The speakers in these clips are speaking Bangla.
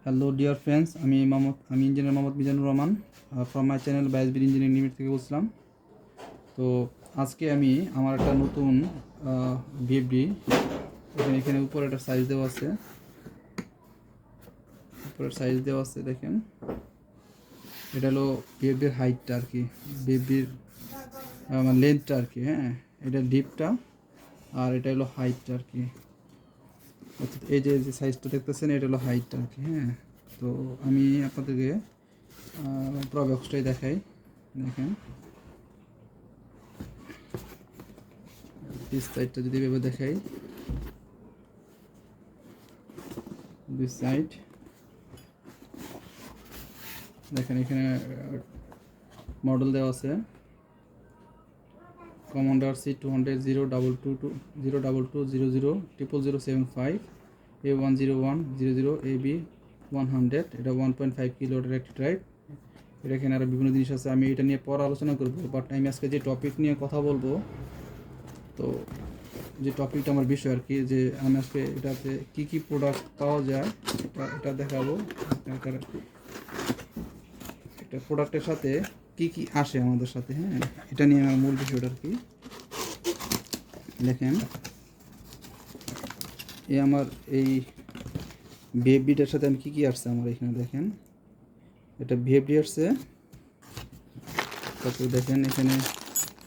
Hello dear friends, আমি engineer Mohammad Mizanur Rahman from my channel BIASBD engineering limited থেকে বলছিলাম। তো আজকে আমি আমার একটা নতুন বিএফডি এখানে উপরে একটা সাইজ দেওয়া আছে, দেখেন এটা হলো বিএফডির হাইটটা আর কি, বিএফডির লেন্থটা আর কি। হ্যাঁ, এটা ডিপটা আর এটা হলো হাইটটা আর কি। অর্থাৎ এই যে সাইজটা দেখতেছেন এটা হলো হাইটটা আর কি। হ্যাঁ, তো আমি আপনাদেরকে পুরো বক্সটাই দেখাই। দেখেন পিস সাইডটা যদি এভাবে দেখাই, দুই সাইড দেখেন, এখানে মডেল দেওয়া আছে কমান্ডার C200 02200000075 A10100 AB100। এটা 1.5 কিলোওয়াটের একটি ড্রাইভ। এটা এখানে আরও বিভিন্ন জিনিস আছে, আমি এটা নিয়ে পরে আলোচনা করব। বাট আমি আজকে যে টপিক নিয়ে কথা বলবো, তো যে টপিকটা আমার বিষয় আর কি, যে আমি আজকে এটাতে কি কি প্রোডাক্ট পাওয়া যায় এটা দেখাবো। একটা প্রোডাক্টের সাথে কি কি আসে আমাদের সাথে, হ্যাঁ, এটা নিয়ে আমার মূল বিষয়টা আর কি। দেখেন আমার এই বিএফডিটার সাথে আমি কি আসছে আমার এখানে। দেখেন এটা বিএফডি আসছে, তারপর দেখেন এখানে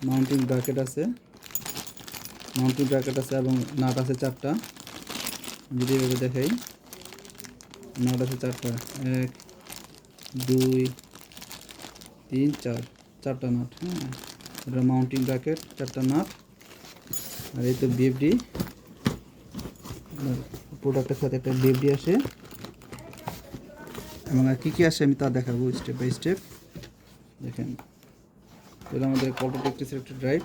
মাউন্টিং ব্র্যাকেট আছে এবং নাট আছে 4টা। যদি এভাবে দেখাই, নাট আছে 4টা, 1 2 3 4টা নাট। হ্যাঁ, এটা মাউন্টিং ব্র্যাকেট, 4টা নাট। আর এই তো বিএফডি প্রোডাক্টের সাথে একটা বিএফডি আসে, এবং আর কী আসে আমি তা দেখাবো স্টেপ বাই স্টেপ। দেখেন এটা আমাদের কল্পোটেক্টিসের একটা ড্রাইভ।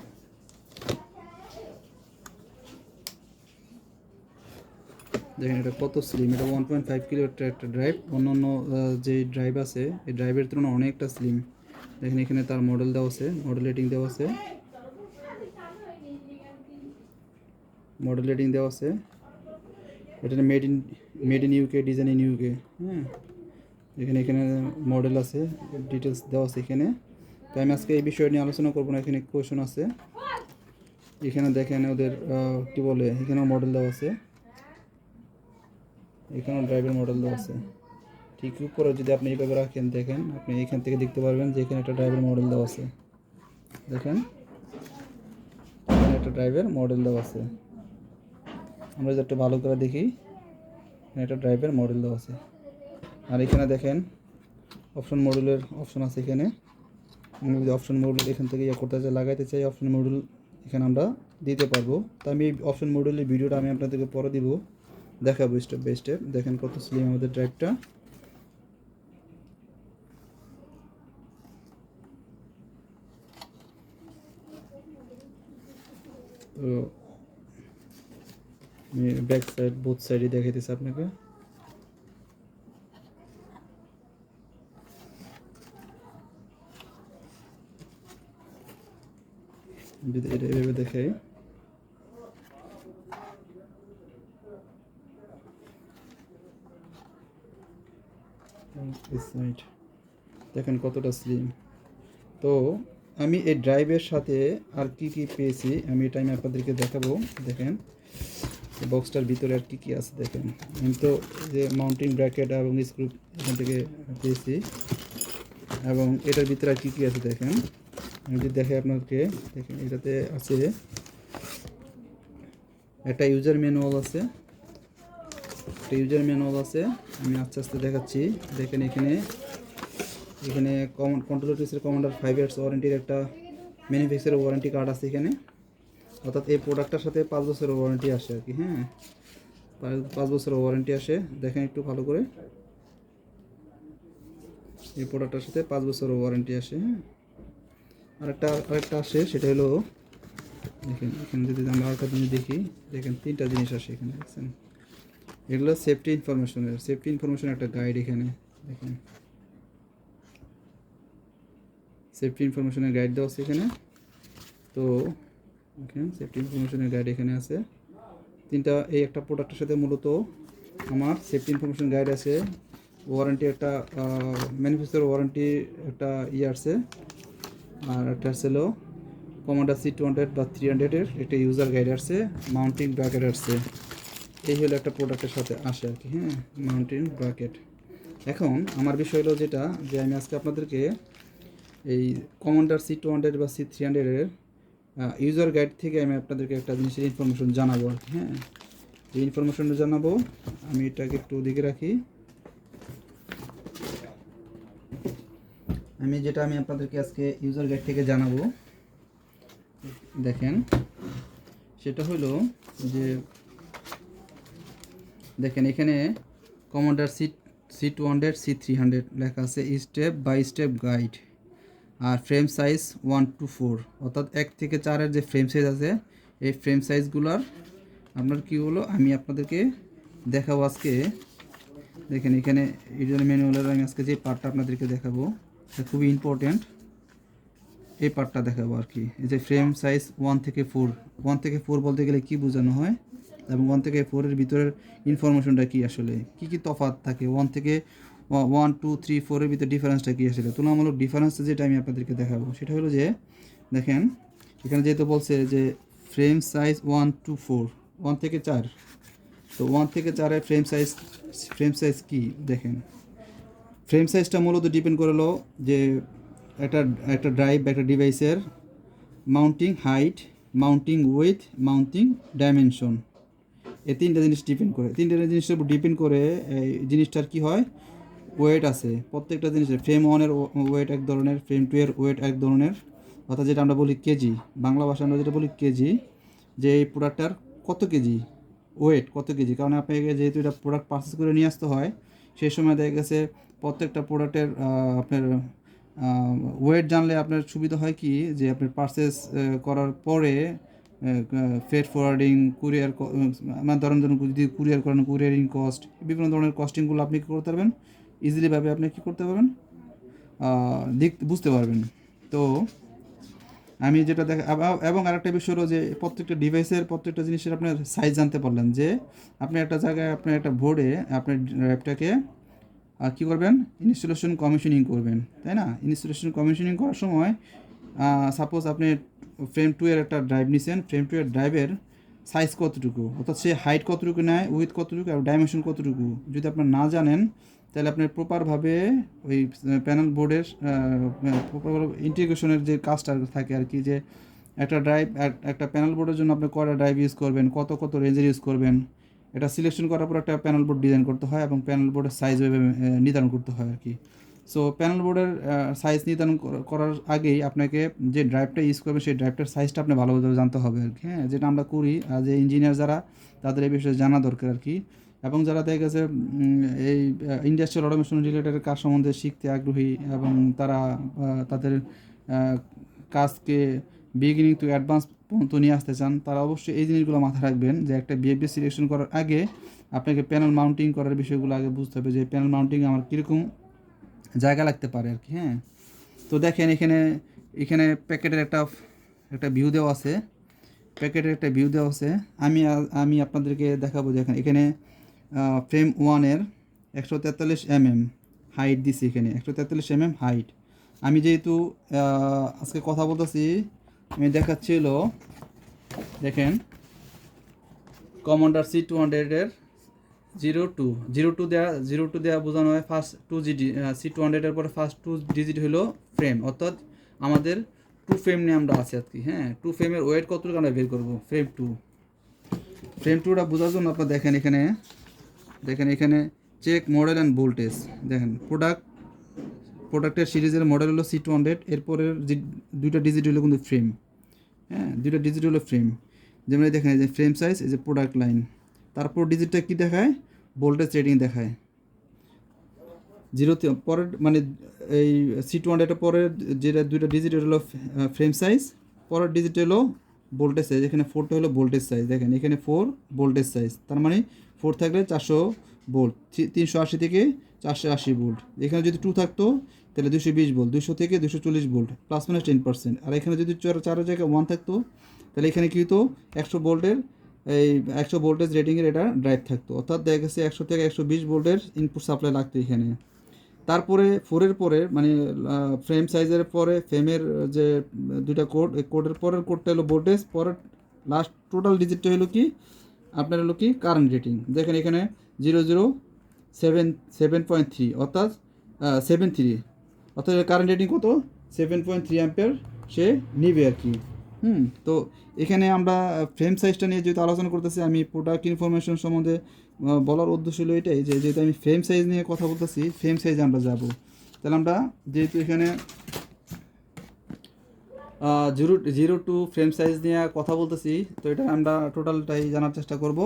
দেখেন এটা কত স্লিম, এটা 1.5 কিলোওয়াটের একটা ড্রাইভ। অন্যান্য যে ড্রাইভ আছে এই ড্রাইভের তুলনায় অনেকটা স্লিম। দেখেন এখানে তার মডেল দেওয়া আছে, মডেল রেটিং দেওয়া আছে। এটা made in UK, design in UK. হ্যাঁ, এখানে মডেল আছে, ডিটেলস দেওয়া আছে এখানে। তো আমি আজকে এই বিষয় নিয়ে আলোচনা করবো না, এখানে কোয়েশন আছে। এখানে দেখেন ওদের কি বলে, এখানেও মডেল দেওয়া আছে, এখানেও ড্রাইভের মডেল দেওয়া আছে। ঠিক উপরে যদি আপনি এইভাবে রাখেন, দেখেন আপনি এখান থেকে দেখতে পারবেন যে এখানে একটা ড্রাইভের মডেল দেওয়া আছে। দেখেন এখানে একটা ড্রাইভের মডেল দেওয়া আছে। আমরা যদি একটু ভালো করে দেখি, এখানে একটা ড্রাইভের মডেল দেওয়া আছে। আর এখানে দেখেন অপশন মডেলের অপশন আছে এখানে। আমি যদি অপশন মডেল এখান থেকে করতে চাই, লাগাইতে চাই, অপশন মডেল এখানে আমরা দিতে পারবো। তো আমি এই অপশন মডেলের ভিডিওটা আমি আপনাদেরকে পরে দিব, দেখাবো স্টেপ বাই স্টেপ। দেখেন কত স্লিম আমাদের ড্রাইভটা। তো আমি ব্যাক সাইড বোথ সাইডই দেখাইতেছি আপনাকে। যদি এটা এভাবে দেখাই, দেখেন কতটা স্লিম। তো আমি এই ড্রাইভের সাথে আর কি পেয়েছি আমি এটা আমি আপনাদেরকে দেখাবো। দেখেন বক্সটার ভিতরে আর কি আছে। দেখেন আমি তো যে মাউন্টিং ব্র্যাকেট এবং স্ক্রু এখান থেকে পেয়েছি, এবং এটার ভিতরে আর কি আছে দেখেন। আমি যদি দেখাই আপনাকে, দেখেন এটাতে আছে একটা ইউজার ম্যানুয়াল আছে, আমি আস্তে আস্তে দেখাচ্ছি। দেখেন এখানে কন্ট্রোলার কমান্ডার 5 ইয়ার্স ওয়ারেন্টির একটা ম্যানুফ্যাকচারার ওয়ারেন্টি কার্ড আছে এখানে। অর্থাৎ এই প্রোডাক্টটার সাথে 5 বছরের ওয়ারেন্টি আসে আর কি। হ্যাঁ, 5 বছরের ওয়ারেন্টি আসে। দেখেন একটু ভালো করে, এই প্রোডাক্টটার সাথে 5 বছরের ওয়ারেন্টি আসে। হ্যাঁ, আরেকটা আসে, সেটা হলো দেখেন এখানে যদি আমরা আরেকটা জিনিস দেখি, দেখেন 3টা জিনিস আসে এখানে। দেখছেন এগুলো সেফটি ইনফরমেশনের একটা গাইড এখানে। দেখেন সেফটি ইনফরমেশনের গাইড দেওয়া আছে এখানে। তো ওকে, সেফটি ইনফরমেশনের গাইড এখানে আছে 3টা। এই একটা প্রোডাক্টের সাথে মূলত আমার সেফটি ইনফরমেশন গাইড আছে, ওয়ারেন্টি একটা ম্যানুফ্যাকচার ওয়ারেন্টি একটা আসছে, আর একটা ছিল কমান্ডার C200 বা 300-এর একটা ইউজার গাইড আসছে, মাউন্টিং ব্র্যাকেট আসছে। এই হলো একটা প্রোডাক্টের সাথে আসে আর কি, হ্যাঁ, মাউন্টিং ব্র্যাকেট। এখন আমার বিষয় হলো যেটা, যে আমি আজকে আপনাদেরকে এই কমান্ডার C200 বা C300-এর ইউজার গাইড থেকে আমি আপনাদেরকে একটা জিনিসের ইনফরমেশন জানাবো আর কি, হ্যাঁ। যে ইনফরমেশনটা জানাবো আমি এটাকে একটু দিকে রাখি। আমি আপনাদেরকে আজকে ইউজার গাইড থেকে জানাবো, দেখেন সেটা হলো যে দেখেন এখানে কমান্ডার C200 C300 লেখা আছে, স্টেপ বাই স্টেপ গাইড, আর ফ্রেম সাইজ 1 to 4, অর্থাৎ 1 থেকে 4-এর যে ফ্রেম সাইজ আছে এই ফ্রেম সাইজগুলোর আপনার কী হলো আমি আপনাদেরকে দেখাবো আজকে। দেখেন এখানে ইউজার ম্যানুয়ালের আমি আজকে যে পার্টটা আপনাদেরকে দেখাবো এটা খুবই ইম্পর্ট্যান্ট, এই পার্টটা দেখাবো আর কি। এই যে ফ্রেম সাইজ 1 থেকে 4, 1 থেকে 4 বলতে গেলে কি বোঝানো হয়, এবং 1 থেকে 4-এর ভিতরের ইনফরমেশনটা কি, আসলে কি কি তফাৎ থাকে 1 থেকে 1 2 3 4-এর ভিতরে ডিফারেন্সটা কি, আসলে তুলনামূলক ডিফারেন্স যেটা আমি আপনাদেরকে দেখাবো সেটা হলো যে দেখেন এখানে যেহেতু বলছে যে ফ্রেম সাইজ 1 to 4, 1 থেকে 4, তো 1 থেকে 4-এর ফ্রেম সাইজ কি দেখেন। ফ্রেম সাইজটা মূলত ডিপেন্ড করলো যে একটা ড্রাইভ বা একটা ডিভাইসের mounting height, mounting with, mounting dimension, এই তিনটা জিনিস ডিপেন্ড করে। তিনটা জিনিসের উপর ডিপেন্ড করে এই জিনিসটার কি হয়, ওয়েট আছে প্রত্যেকটা জিনিসের। ফ্রেম 1-এর ওয়েট এক ধরনের, ফ্রেম 2-এর ওয়েট এক ধরনের, অর্থাৎ যেটা আমরা বলি কেজি, বাংলা ভাষায় আমরা যেটা বলি কেজি, যে এই প্রোডাক্টটার কত কেজি ওয়েট, কত কেজি। কারণ আপনাকে যেহেতু এটা প্রোডাক্ট পারচেস করে নিয়ে আসতে হয়, সেই সময় দেখা গেছে প্রত্যেকটা প্রোডাক্টের আপনার ওয়েট জানলে আপনার সুবিধা হয় কি, যে আপনার পারচেস করার পরে ফ্রেট ফরওয়ার্ডিং, কুরিয়ার, মানে ধরেন যদি কুরিয়ার করেন কুরিয়ারিং কস্ট, বিভিন্ন ধরনের কস্টিংগুলো আপনি কী করতে পারবেন, ইজিলিভাবে আপনি কী করতে পারবেন, বুঝতে পারবেন। তো আমি যেটা এবং আরেকটা বিষয় হলো যে প্রত্যেকটা ডিভাইসের প্রত্যেকটা জিনিসের আপনার সাইজ জানতে পারলেন, যে আপনি একটা জায়গায় আপনার একটা বোর্ডে আপনার ল্যাপটপটাকে কী করবেন, ইনস্টলেশন কমিশনিং করবেন, তাই না। ইনস্টলেশন কমিশনিং করার সময় সাপোজ আপনি ফ্রেম 2-এর একটা ড্রাইভ নিছেন, ফ্রেম 2-এর ড্রাইভের সাইজ কতটুকু, অর্থাৎ সে হাইট কতটুকু নেয়, উইথ কতটুকু, আর ডাইমেনশন কতটুকু যদি আপনার না জানেন, তাহলে আপনার প্রপারভাবে ওই প্যানেল বোর্ডের প্রপার ইন্টিগ্রেশনের যে কাজটা থাকে আর কি, যে একটা প্যানেল বোর্ডের জন্য আপনি কয়টা ড্রাইভ ইউজ করবেন, কত রেঞ্জের ইউজ করবেন, এটা সিলেকশন করার পর একটা প্যানেল বোর্ড ডিজাইন করতে হয়, এবং প্যানেল বোর্ডের সাইজ নির্ধারণ করতে হয় আর কি। সো প্যানেল বোর্ডের সাইজ নির্ধারণ করার আগেই আপনাকে যে ড্রাইভটা ইউজ করবেন সেই ড্রাইভটার সাইজটা আপনি ভালোভাবে জানতে হবে আর কি, হ্যাঁ, যেটা আমরা করি যে ইঞ্জিনিয়ার যারা, তাদের এই বিষয়ে জানা দরকার আর কি। এবং যারা দেখা গেছে এই ইন্ডাস্ট্রিয়াল অটোমেশন রিলেটেড কাজ সম্বন্ধে শিখতে আগ্রহী, এবং তারা তাদের কাজকে বিগিনিং টু অ্যাডভান্স পর্যন্ত নিয়ে আসতে চান, তারা অবশ্যই এই জিনিসগুলো মাথায় রাখবেন, যে একটা বিএফডি সিলেকশন করার আগে আপনাকে প্যানেল মাউন্টিং করার বিষয়গুলো আগে বুঝতে হবে, যে প্যানেল মাউন্টিং আমার কীরকম জায়গা লাগতে পারে আর কি, হ্যাঁ। তো দেখেন এখানে প্যাকেটের একটা ভিউ দেওয়া আছে, আমি আপনাদেরকে দেখাবো। দেখেন এখানে ফ্রেম 1-এর 143 mm হাইট দিছি, এখানে 143 mm হাইট। আমি যেহেতু আজকে কথা বলতেছি, আমি দেখাচ্ছিল, দেখেন কমান্ডার C200-এর 02 দেওয়া বোঝানো হয় ফার্স্ট 2 C200-এর পরে ফার্স্ট 2 ডিজিট হলো ফ্রেম, অর্থাৎ আমাদের 2 ফ্রেম নিয়ে আমরা আছি আর কি, হ্যাঁ। 2 ফ্রেমের ওয়েট কতটুকু আমরা বের করবো, ফ্রেম 2টা বোঝার জন্য আপনার দেখেন এখানে চেক মডেল অ্যান্ড ভোল্টেজ। দেখেন প্রোডাক্টের সিরিজের মডেল হলো C200, এরপরের যে 2টা ডিজিট হলো কিন্তু ফ্রেম, হ্যাঁ, 2টা ডিজিট হলো ফ্রেম। যেমন দেখেন এই যে ফ্রেম সাইজ, এই যে প্রোডাক্ট লাইন, তারপর ডিজিটটা কী দেখায়, ভোল্টেজ রেটিং দেখায়। 0 পরের মানে এই C200-এর পরের যেটা 2টা ডিজিট হলো ফ্রেম সাইজ, পরের ডিজিট হলো ভোল্টেজ সাইজ। এখানে 4টা হলো ভোল্টেজ সাইজ, দেখেন এখানে 4 ভোল্টেজ সাইজ, তার মানে 4 থাকলে 400 ভোল্ট, 380 থেকে 480 ভোল্ট। এখানে যদি 2 থাকতো তাহলে 220 ভোল্ট, 200 থেকে 240 ভোল্ট, প্লাস মাইনাস 10%। আর এখানে যদি 4 জায়গায় 1 থাকতো, তাহলে এখানে কী হতো, 100 ভোল্টের এই 100 ভোল্টেজ রেটিংয়ের এটা ড্রাইভ থাকতো, অর্থাৎ দেখা গেছে 100 থেকে 120 ভোল্টের ইনপুট সাপ্লাই লাগতো এখানে। তারপরে 4-এর পরে মানে ফ্রেম সাইজের পরে ফ্রেমের যে দুইটা কোড, এই কোডের পরের কোডটা হলো ভোল্টেজ, পরের লাস্ট টোটাল ডিজিটটা হলো কি আপনার হলো কি কারেন্ট রেটিং। দেখেন এখানে 007.3 অর্থাৎ 73, অর্থাৎ কারেন্ট রেটিং কত 7.3 অ্যাম্পিয়ার সে নিবে আর কি। তো এখানে আমরা ফ্রেম সাইজটা নিয়ে যেহেতু আলোচনা করতেছি, আমি প্রোডাক্ট ইনফরমেশন সম্বন্ধে বলার উদ্দেশ্য হলো এটাই যে যেহেতু আমি ফ্রেম সাইজ নিয়ে কথা বলতেছি, ফ্রেম সাইজে আমরা যাব। তাহলে আমরা যেহেতু এখানে 0 to ফ্রেম সাইজ নিয়ে কথা বলতেছি, তো এটা আমরা টোটালটাই জানার চেষ্টা করব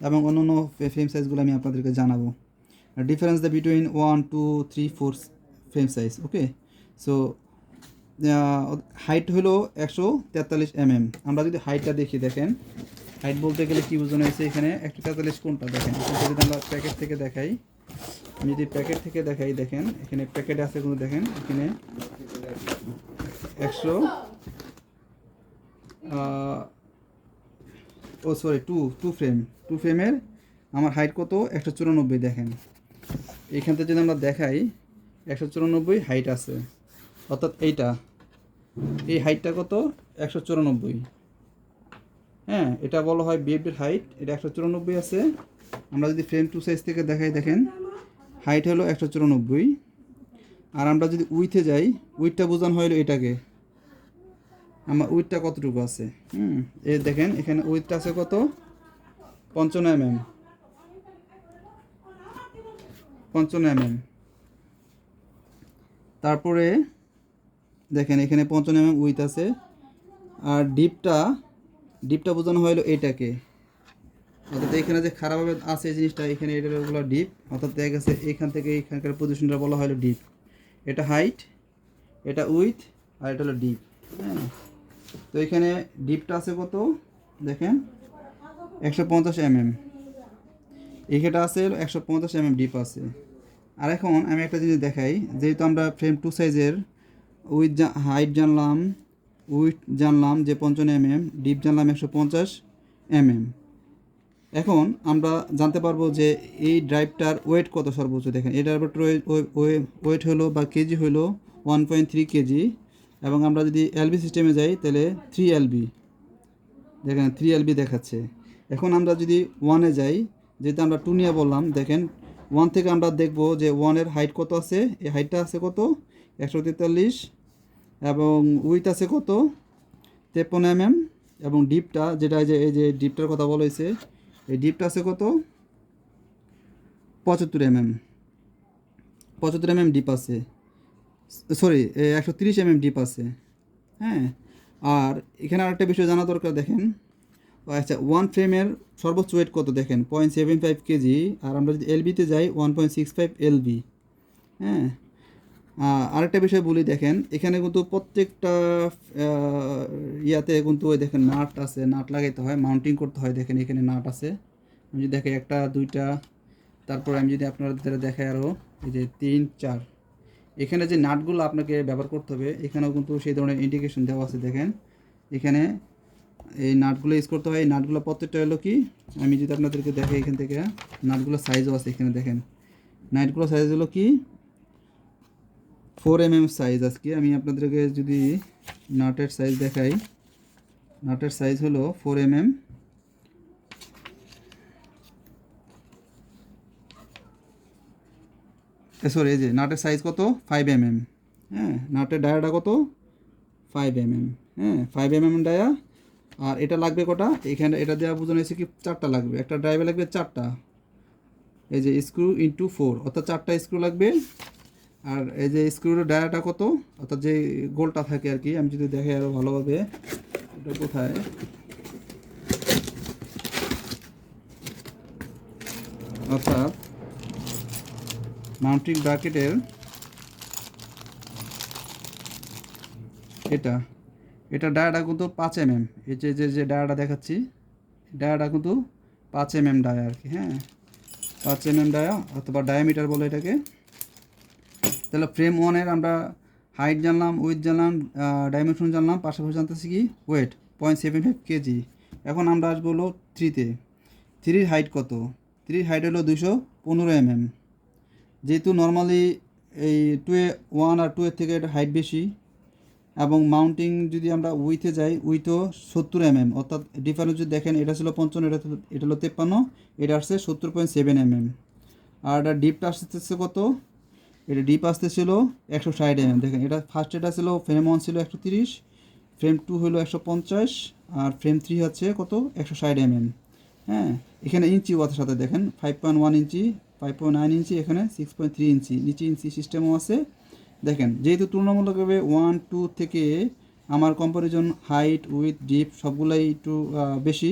এবং অন্য ফ্রেম সাইজগুলো আমি আপনাদেরকে জানাবো। Difference the between 1, 2, 3, 4 frame size. Okay, so height হলো 143 mm। আমরা যদি হাইটটা দেখি, দেখেন হাইট বলতে গেলে কী বোঝানো হয়েছে এখানে 143 কোনটা দেখেন, যদি আমরা প্যাকেট থেকে দেখাই, আমি যদি প্যাকেট থেকে দেখাই, দেখেন এখানে প্যাকেটে আছে কোনো, দেখেন এখানে 100 টু ফ্রেমের আমার হাইট কত 194। দেখেন এইখান থেকে যদি আমরা দেখাই 194 হাইট আছে, অর্থাৎ এই হাইটটা কত 194। হ্যাঁ, এটা বলা হয় বিএফডির হাইট, এটা 194 আছে। আমরা যদি ফ্রেম 2 সাইজ থেকে দেখাই, দেখেন হাইট হলো 194। আর আমরা যদি উইথে যাই, উইথটা বোঝানো হলো এটাকে, আমার উইথটা কতটুকু আছে। এই দেখেন এখানে উইথটা আছে কত 55 mm, 55 mm। তারপরে দেখেন এখানে 55 mm উইথ আছে। আর ডিপটা বোঝানো হলো এটাকে, অর্থাৎ এখানে যে খারাপভাবে আছে এই জিনিসটা, এখানে এটা হলো ডিপ, অর্থাৎ দেখা গেছে এখান থেকে এখানকার পজিশনটা বলা হলো ডিপ। এটা হাইট, এটা উইথ, আর এটা হলো ডিপ। হ্যাঁ, তো এখানে ডিপটা আছে কত দেখেন 150 mm, এখানটা আছে 150 mm ডিপ আছে। আর এখন আমি একটা জিনিস দেখাই, যেহেতু আমরা ফ্রেম 2 সাইজের উইথ হাইট জানলাম, উইথ জানলাম যে 55 mm, ডিপ জানলাম 150 mm। এখন আমরা জানতে পারবো যে এই ড্রাইভটার ওয়েট কত সর্বোচ্চ। দেখেন এটার ওয়েট হলো বা কেজি হলো 1.3 কেজি, এবং আমরা যদি এলবি সিস্টেমে যাই তাহলে 3 এলবি, দেখেন 3 এলবি দেখাচ্ছে। এখন আমরা যদি 1-এ যাই, যেহেতু আমরা 2 নিয়ে বললাম, দেখেন 1 থেকে আমরা দেখব যে 1-এর হাইট কত আছে। এই হাইটটা আছে কত 143, এবং উইথ আছে কত 53 mm, এবং ডিপটা যেটা এই যে ডিপটার কথা বলা হয়েছে, এই ডিপটা আছে কত 75 mm, 75 mm ডিপ আছে, সরি 130 mm ডিপ আছে। হ্যাঁ, আর এখানে আরেকটা বিষয় জানা দরকার, দেখেন আচ্ছা 1 ফ্রেমের সর্বোচ্চ ওয়েট কত, দেখেন 0.75 কেজি। আর আমরা যদি এলবিতে যাই 1.65 এলবি। হ্যাঁ, আরেকটা বিষয় বলি, দেখেন এখানে কিন্তু প্রত্যেকটা ইয়াতে কিন্তু ওই দেখেন নাট আছে, নাট লাগাইতে হয়, মাউন্টিং করতে হয়। দেখেন এখানে নাট আছে, আমি যদি দেখি 1, 2, তারপর আমি যদি আপনাদের দেখাই আরও এই যে 3, 4, এখানে যে নাটগুলো আপনাকে ব্যবহার করতে হবে, এখানেও কিন্তু সেই ধরনের ইন্ডিকেশন দেওয়া আছে। দেখেন এখানে এই নাটগুলো ইউজ করতে হয়। এই নাটগুলো প্রত্যেকটা হলো কি, আমি যদি আপনাদেরকে দেখাই এখান থেকে নাটগুলো সাইজও আছে। এখানে দেখেন নাটগুলো সাইজ হলো কি 4 mm সাইজ। আজকে আমি আপনাদেরকে যদি নাটের সাইজ দেখাই, নাটের সাইজ হলো 4 mm, সরি এই যে নাটের সাইজ কত 5 mm। হ্যাঁ, নাটের ডায়াটা কত 5 mm। হ্যাঁ, 5 mm ডায়া। আর এটা লাগবে কটা, এখানে এটা দেওয়া বোঝানো হয়েছে কি 4টা লাগবে, একটা ড্রাইভে লাগবে 4টা। এই যে স্ক্রু ইন্টু 4, অর্থাৎ 4টা স্ক্রু লাগবে। আর এই যে স্ক্রুর ডায়াটা কত, অর্থাৎ যে গোলটা থাকে আর কি, আমি যদি দেখে আরও ভালোভাবে, এটা কোথায়, অর্থাৎ মাউন্টিং ব্র্যাকেটের এটা ডায়াটা কিন্তু 5 mm। এই যে ডায়াটা দেখাচ্ছি, ডায়াটা কিন্তু 5 mm ডায়া আর কি। হ্যাঁ, 5 mm ডায়া অথবা ডায়ামিটার বলে এটাকে। তাহলে ফ্রেম 1-এর আমরা হাইট জানলাম, উইথ জানলাম, ডাইমেনশন জানলাম, পাশাপাশি জানতেছি কি ওয়েট 0.75 কেজি, এখন আমরা আসবো হলো 3-তে। 3-র হাইট কত? 3-র হাইট হলো 215 যেহেতু নর্মালি এই 1 আর 2 এর থেকে এটা হাইট বেশি, এবং মাউন্টিং যদি আমরা উইথে যাই, উইথও 70 অর্থাৎ ডিফারেন্স যদি দেখেন, এটা ছিল 55, এটা হলো 53, এটা আসছে 70.7 আর এটা ডিপটা আসতেছে কত? এটা ডিপ আসতেছিল 160 দেখেন, এটা ফার্স্ট এটা ছিল ফ্রেম 1 ছিল 130, ফ্রেম 2 হলো 150, আর ফ্রেম 3 হচ্ছে কত? 160 হ্যাঁ, এখানে ইঞ্চি ওয়াতের সাথে দেখেন 5.1 ইঞ্চি, 5.9 ইঞ্চি, এখানে 6.3 ইঞ্চি, নিচে ইঞ্চি সিস্টেমও আছে। দেখেন যেহেতু তুলনামূলকভাবে 1-2 থেকে আমার কম্পারিজন হাইট উইথ ডিপ সবগুলাই একটু বেশি,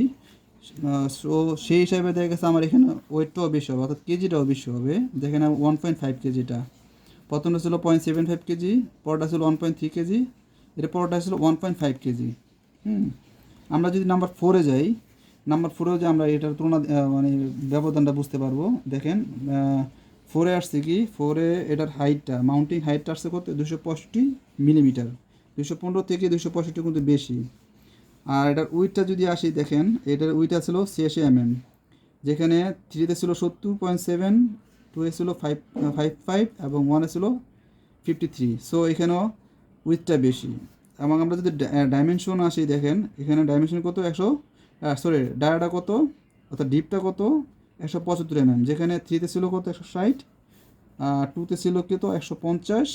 সো সেই হিসাবে দেখা গেছে আমার এখানে ওয়েটটাও বেশি হবে, অর্থাৎ কেজিটাও বেশি হবে। দেখেন 1.5 কেজিটা, প্রথমটা ছিল 0.75 কেজি, পরটা ছিল 1.3 কেজি, এটা পরটা ছিল 1.5 কেজি। আমরা যদি নাম্বার 4-এ যাই, নাম্বার 4-এও যে আমরা এটার তুলনা মানে ব্যবধানটা বুঝতে পারবো। দেখেন 4-এ আসছে কি, 4-এ এটার হাইটটা, মাউন্টিং হাইটটা আসছে কত? 265 মিলিমিটার, 215 থেকে 265 কিন্তু বেশি। আর এটার উইথটা যদি আসি, দেখেন এটার উইথটা ছিল 86 যেখানে 3-তে ছিল 70.7, 2-এ ছিল 55 এবং 1-এ ছিল 53। সো এখানেও উইথটা বেশি। এবং আমরা যদি ডাইমেনশন আসি, দেখেন এখানে ডাইমেনশন কত? ডায়াটা কত, অর্থাৎ ডিপটা কত? 175 যেখানে 3-তে ছিল কত? 160, 2-তে ছিল কত? 150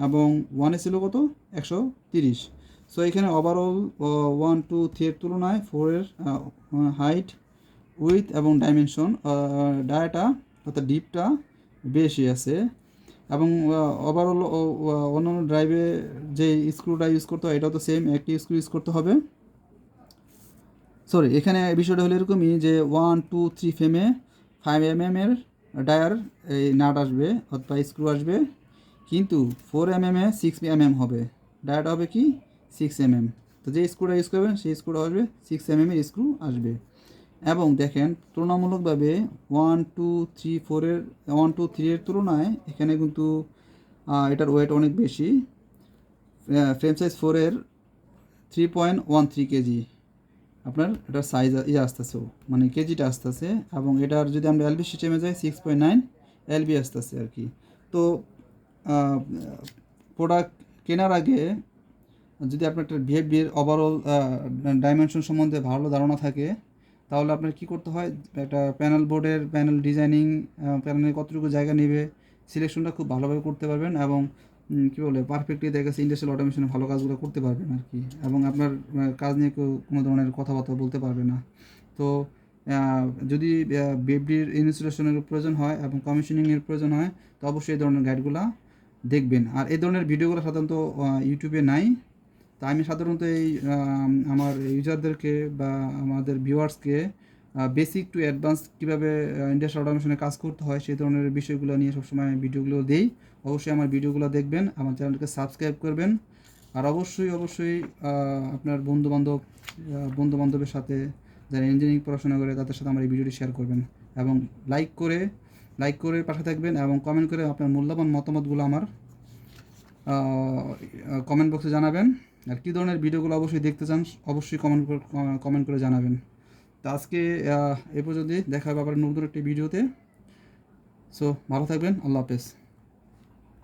এবং 1-এ ছিল কত? 130। সো এখানে ওভারঅল 1, 2, 3 এর তুলনায় 4-এর হাইট, উইথ এবং ডাইমেনশন, ডায়াটা অর্থাৎ ডিপটা বেশি আছে। এবং ওভারঅল অন্যান্য ড্রাইভে যে স্ক্রুটা ইউজ করতে হয়, এটাও তো সেম একটি স্ক্রু ইউজ করতে হবে। এখানে বিষয়টা হলো এরকমই যে 1, 2, 3 ফ্রেমে 5 এর ডায়ার এই নাট আসবে অথবা স্ক্রু আসবে, কিন্তু 4 এ 6 হবে, ডায়াটা হবে কি 6 তো যে স্ক্রুটা ইউজ করবেন সেই স্ক্রুটা আসবে 6 এর স্ক্রু আসবে। এবং দেখেন তুলনামূলকভাবে 1, 2, 3, 4-এর 1, 2, 3 এর তুলনায় এখানে কিন্তু এটার ওয়েট অনেক বেশি। ফ্রেম সাইজ 4-এর 3.13 কেজি, আপনার এটার সাইজ আসতেছে, মানে কেজিটা আসতেছে। এবং এটার যদি আমরা এলবি সিস্টেমে যাই 6.9 এলবি আসতেছে আর কি। তো প্রোডাক্ট কেনার আগে যদি আপনার একটা বিহেভিয়ার ওভারঅল ডাইমেনশন সম্বন্ধে ভালো ধারণা থাকে, তাহলে আপনার কী করতে হয়, একটা প্যানেল বোর্ডের প্যানেল ডিজাইনিং, প্যানেলের কতটুকু জায়গা নেবে সিলেকশনটা খুব ভালোভাবে করতে পারবেন, এবং কী বলে পারফেক্টলি দেখা গেছে ইন্ডাস্ট্রিয়াল অটোমেশনে ভালো কাজগুলো করতে পারবেন আর কি। এবং আপনার কাজ নিয়ে কেউ কোনো ধরনের কথাবার্তা বলতে পারবে না। তো যদি বিএফডির ইনস্টলেশনের প্রয়োজন হয় এবং কমিশনিংয়ের প্রয়োজন হয়, তো অবশ্যই এই ধরনের গাইডগুলো দেখবেন। আর এই ধরনের ভিডিওগুলো সাধারণত ইউটিউবে নাই। তো আমি সাধারণত এই আমার ইউজারদেরকে বা আমাদের ভিউয়ার্সকে বেসিক টু অ্যাডভান্স কীভাবে ইন্ডাস্ট্রিয়াল অটোমেশনে কাজ করতে হয় সেই ধরনের বিষয়গুলো নিয়ে সবসময় ভিডিওগুলো দেই। অবশ্যই আমার ভিডিওগুলো দেখবেন, আমার চ্যানেলকে সাবস্ক্রাইব করবেন। আর অবশ্যই আপনার বন্ধুবান্ধবের সাথে যারা ইঞ্জিনিয়ারিং পড়াশোনা করে তাদের সাথে আমার এই ভিডিওটি শেয়ার করবেন, এবং লাইক করে পাশে থাকবেন, এবং কমেন্ট করে আপনার মূল্যবান মতামতগুলো আমার কমেন্ট বক্সে জানাবেন। আর কী ধরনের ভিডিওগুলো অবশ্যই দেখতে চান অবশ্যই কমেন্ট করে জানাবেন। তো আজকে এ পর্যন্তই, দেখা হবে আবার নতুন একটি ভিডিওতে। সো ভালো থাকবেন, আল্লাহ হাফেজ।